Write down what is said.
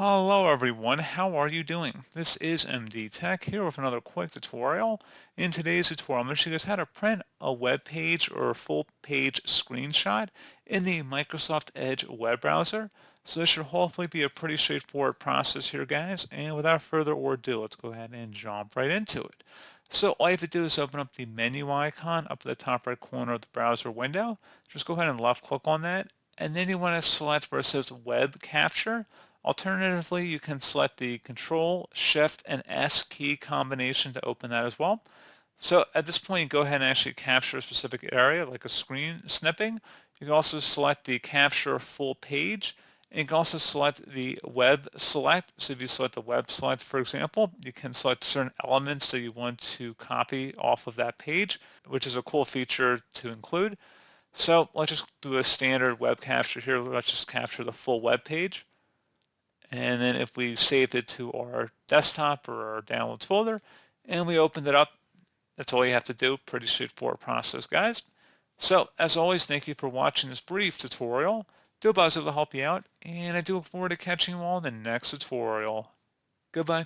Hello everyone, how are you doing? This is MD Tech here with another quick tutorial. In today's tutorial, I'm going to show you guys how to print a web page or a full page screenshot in the Microsoft Edge web browser. So this should hopefully be a pretty straightforward process here, guys. And without further ado, let's go ahead and jump right into it. So all you have to do is open up the menu icon up at the top right corner of the browser window. Just go ahead and left click on that. And then you want to select where it says web capture. Alternatively, you can select the Control, Shift, and S key combination to open that as well. So at this point, you go ahead and actually capture a specific area, like a screen snipping. You can also select the Capture Full Page, and you can also select the Web Select. So if you select the Web Select, for example, you can select certain elements that you want to copy off of that page, which is a cool feature to include. So let's just do a standard web capture here. Let's just capture the full web page. And then if we saved it to our desktop or our downloads folder and we opened it up, that's all you have to do. Pretty straightforward process, guys. So as always, thank you for watching this brief tutorial. Do hope I was able to help you out, and I do look forward to catching you all in the next tutorial. Goodbye.